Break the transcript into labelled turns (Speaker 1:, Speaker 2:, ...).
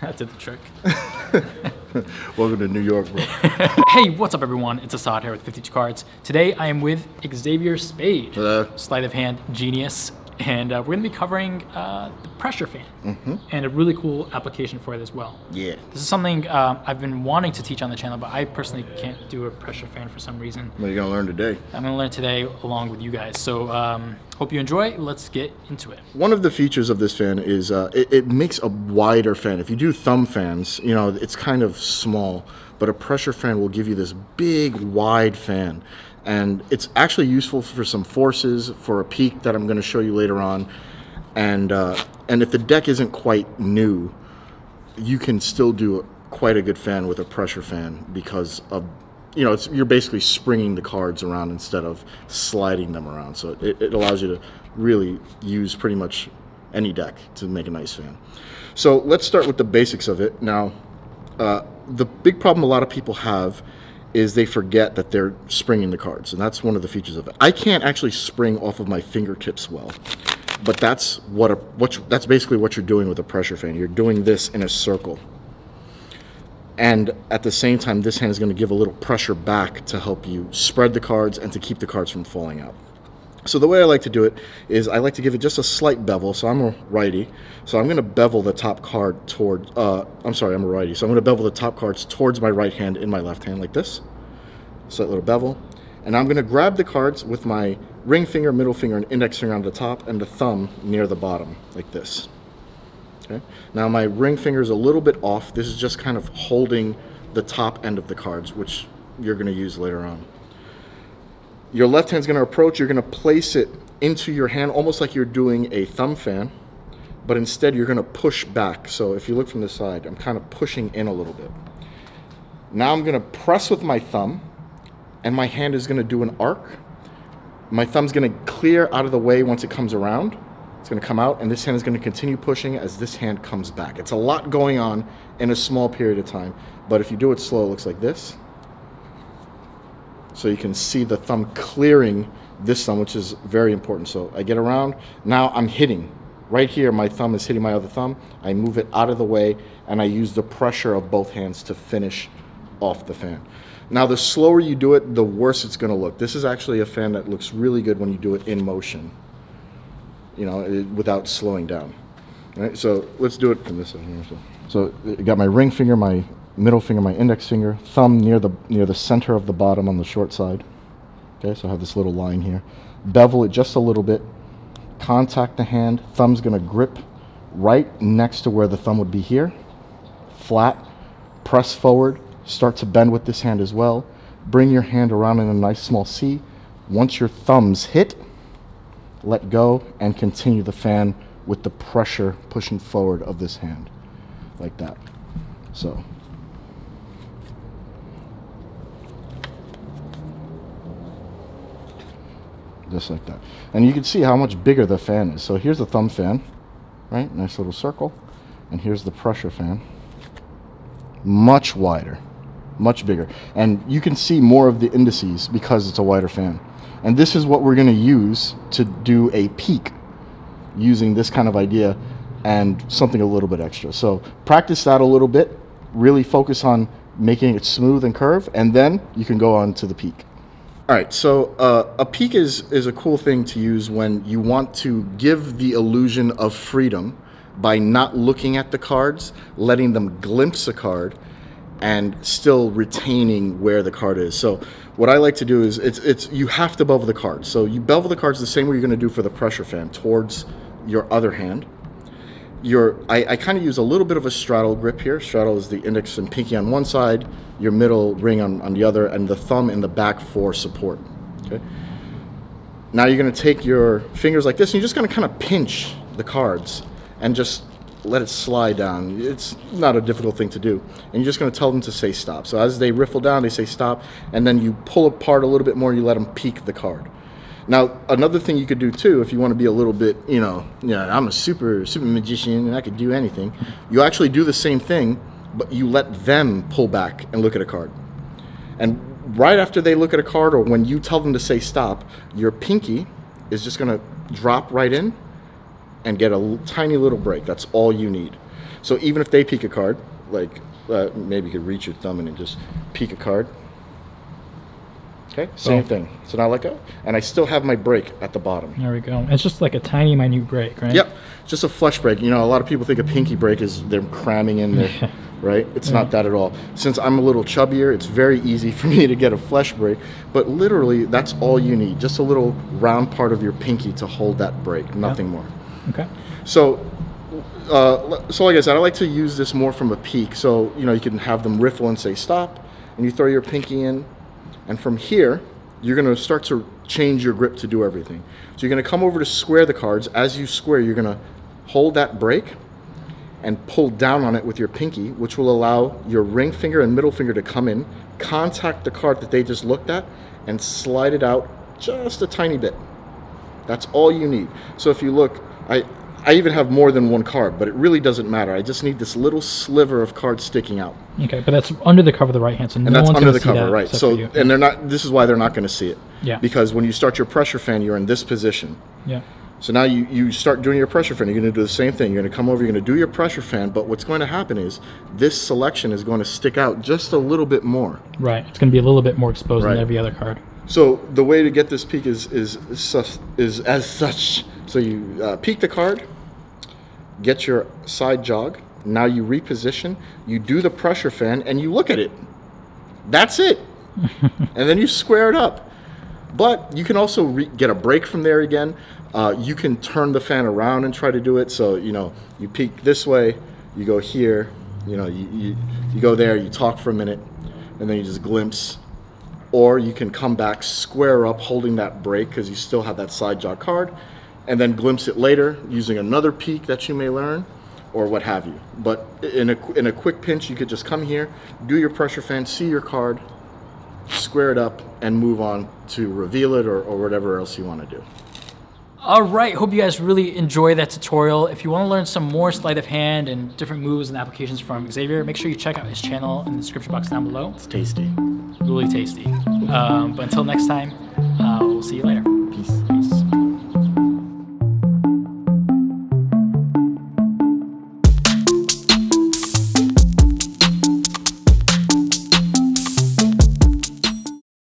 Speaker 1: That did the trick.
Speaker 2: Welcome to New York, bro.
Speaker 1: Hey, what's up everyone? It's Assad here with 52 Cards. Today I am with Xavior Spade.
Speaker 2: Hello.
Speaker 1: Sleight of hand genius. And we're going to be covering the pressure fan and a really cool application for it as well.
Speaker 2: Yeah.
Speaker 1: This is something I've been wanting to teach on the channel, but I personally can't do a pressure fan for some reason.
Speaker 2: What are you going to learn today?
Speaker 1: I'm going to learn today along with you guys. So hope you enjoy. Let's get into it.
Speaker 2: One of the features of this fan is it makes a wider fan. If you do thumb fans, you know, it's kind of small, but a pressure fan will give you this big, wide fan. And it's actually useful for some forces, for a peak that I'm going to show you later on. And if the deck isn't quite new, you can still do quite a good fan with a pressure fan because of, you know, you're basically springing the cards around instead of sliding them around. So it allows you to really use pretty much any deck to make a nice fan. So let's start with the basics of it. Now, the big problem a lot of people have is they forget that they're springing the cards, and that's one of the features of it. I can't actually spring off of my fingertips well, but that's that's basically what you're doing with a pressure fan. You're doing this in a circle, and at the same time, this hand is going to give a little pressure back to help you spread the cards and to keep the cards from falling out. So the way I like to do it is I like to give it just a slight bevel. So I'm a righty, so I'm going to bevel the top card toward, I'm sorry, I'm a righty. So I'm going to bevel the top cards towards my right hand in my left hand like this. Slight little bevel. And I'm going to grab the cards with my ring finger, middle finger, and index finger on the top and the thumb near the bottom like this. Okay. Now my ring finger is a little bit off. This is just kind of holding the top end of the cards, which you're going to use later on. Your left hand's going to approach, you're going to place it into your hand almost like you're doing a thumb fan, but instead you're going to push back. So if you look from the side, I'm kind of pushing in a little bit. Now I'm going to press with my thumb, and my hand is going to do an arc. My thumb's going to clear out of the way once it comes around. It's going to come out, and this hand is going to continue pushing as this hand comes back. It's a lot going on in a small period of time, but if you do it slow, it looks like this. So you can see the thumb clearing this thumb, which is very important. So I get around, now I'm hitting. Right here, my thumb is hitting my other thumb. I move it out of the way, and I use the pressure of both hands to finish off the fan. Now, the slower you do it, the worse it's going to look. This is actually a fan that looks really good when you do it in motion, you know, without slowing down. All right, so let's do it from this side here. So I got my ring finger, my middle finger, my index finger, thumb near the center of the bottom on the short side. Okay, so I have this little line here. Bevel it just a little bit. Contact the hand. Thumb's going to grip right next to where the thumb would be here. Flat. Press forward. Start to bend with this hand as well. Bring your hand around in a nice small C. Once your thumbs hit, let go and continue the fan with the pressure pushing forward of this hand. Like that. So. Just like that. And you can see how much bigger the fan is. So here's the thumb fan, right? Nice little circle. And here's the pressure fan. Much wider, much bigger. And you can see more of the indices because it's a wider fan. And this is what we're going to use to do a peak using this kind of idea and something a little bit extra. So practice that a little bit. Really focus on making it smooth and curve. And then you can go on to the peak. All right, so a peek is a cool thing to use when you want to give the illusion of freedom by not looking at the cards, letting them glimpse a card, and still retaining where the card is. So what I like to do is you have to bevel the cards. So you bevel the cards the same way you're going to do for the pressure fan towards your other hand. I kind of use a little bit of a straddle grip here. Straddle is the index and pinky on one side, your middle ring on the other, and the thumb in the back for support. Okay. Now you're going to take your fingers like this, and you're just going to kind of pinch the cards and just let it slide down. It's not a difficult thing to do. And you're just going to tell them to say stop. So as they riffle down, they say stop, and then you pull apart a little bit more, you let them peek the card. Now, another thing you could do too, if you want to be a little bit, you know, yeah, I'm a super magician and I could do anything. You actually do the same thing, but you let them pull back and look at a card. And right after they look at a card, or when you tell them to say stop, your pinky is just going to drop right in and get a tiny little break. That's all you need. So even if they peek a card, like maybe you could reach your thumb in and just peek a card. Okay, same thing. So now let go, and I still have my break at the bottom.
Speaker 1: There we go. It's just like a tiny, minute break, right?
Speaker 2: Yep, just a flush break. You know, a lot of people think a pinky break is they're cramming in there, right? It's not that at all. Since I'm a little chubbier, it's very easy for me to get a flush break, but literally that's all you need, just a little round part of your pinky to hold that break, nothing more.
Speaker 1: Okay.
Speaker 2: So like I said, I like to use this more from a peek. So, you know, you can have them riffle and say stop, and you throw your pinky in. And from here, you're going to start to change your grip to do everything. So you're going to come over to square the cards. As you square, you're going to hold that break and pull down on it with your pinky, which will allow your ring finger and middle finger to come in, contact the card that they just looked at, and slide it out just a tiny bit. That's all you need. So if you look, I even have more than one card, but it really doesn't matter. I just need this little sliver of card sticking out.
Speaker 1: Okay, but that's under the cover of the right hand, so
Speaker 2: and
Speaker 1: no
Speaker 2: that's
Speaker 1: one's
Speaker 2: under the
Speaker 1: see that
Speaker 2: cover, right? So, and they're not. This is why they're not going to see it.
Speaker 1: Yeah.
Speaker 2: Because when you start your pressure fan, you're in this position.
Speaker 1: Yeah.
Speaker 2: So now you start doing your pressure fan. You're going to do the same thing. You're going to come over. You're going to do your pressure fan. But what's going to happen is this selection is going to stick out just a little bit more.
Speaker 1: Right. It's going to be a little bit more exposed
Speaker 2: Right.
Speaker 1: than every other card.
Speaker 2: So the way to get this peak is as such. So you peek the card, get your side jog. Now you reposition, you do the pressure fan, and you look at it. That's it. And then you square it up. But you can also get a break from there again. You can turn the fan around and try to do it. So, you know, you peek this way, you go here, you know, you go there, you talk for a minute, and then you just glimpse. Or you can come back, square up, holding that break because you still have that side jog card, and then glimpse it later using another peek that you may learn, or what have you. But in a quick pinch, you could just come here, do your pressure fan, see your card, square it up, and move on to reveal it or whatever else you want to do.
Speaker 1: All right, hope you guys really enjoy that tutorial. If you want to learn some more sleight of hand and different moves and applications from Xavier, make sure you check out his channel in the description box down below.
Speaker 2: It's tasty.
Speaker 1: Really tasty. But until next time, we'll see you later.